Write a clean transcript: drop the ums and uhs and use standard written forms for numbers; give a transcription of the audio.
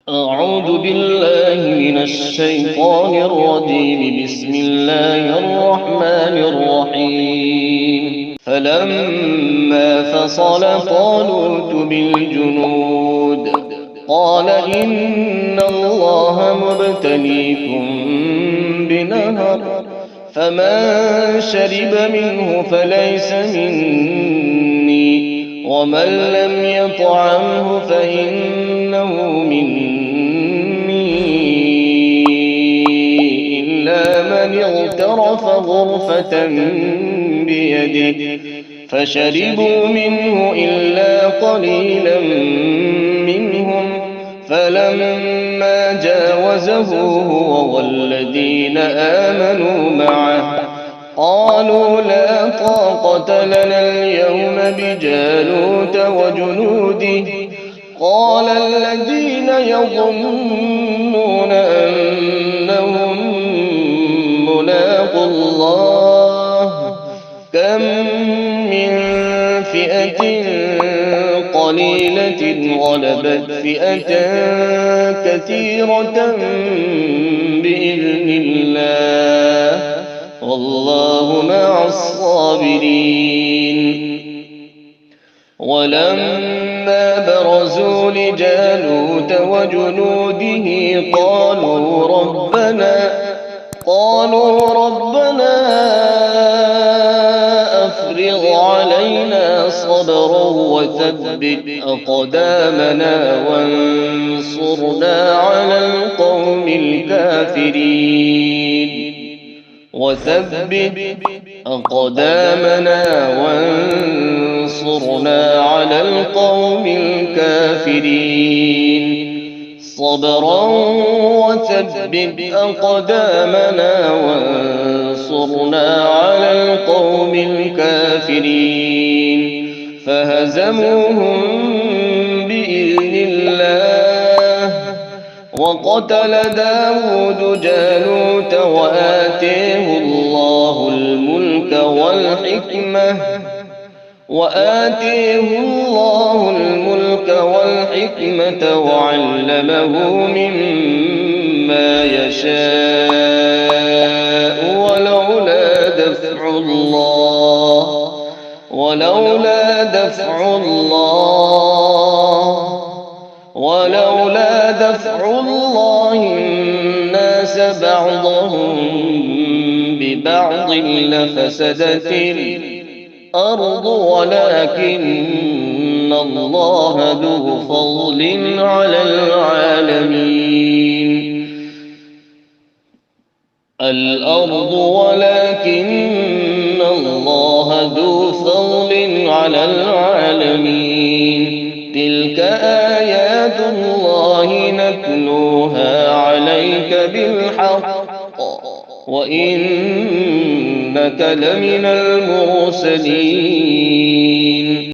أعوذ بالله من الشيطان الرجيم. بسم الله الرحمن الرحيم. فلما فصل طالوت بالجنود قال إن الله مبتليكم بنهر، فمن شرب منه فليس مني، ومن لم يطعمه فإنه مني إلا من اغترف غرفة بيده، فشربوا منه إلا قليلا منهم. فلما جاوزه هو والذين آمنوا معه قالوا لا طاقة لنا اليوم بجالوت وجنوده. قال الذين يظنون أنهم ملاقو الله كم من فئة قليلة غلبت فئة كثيرة بإذن الله، والله مع الصابرين. ولما برزوا لجالوت وجنوده قالوا ربنا أفرغ علينا صبرا وثبت أقدامنا وانصرنا على القوم الكافرين. وثبت أقدامنا وانصرنا على القوم الكافرين. صبرا وثبت أقدامنا وانصرنا على القوم الكافرين. فهزموهم بإذن الله، وقتل داود جالوت وآتيه الله الملك والحكمة وعلمه مما يشاء. ولولا دفع الله الناس بعضهم ببعض لفسدت الأرض ولكن الله ذو فضل على العالمين. ولكن الله ذو فضل على العالمين. تلك آيات الله نتلوها عليك بالحق، وإنك لمن المرسلين.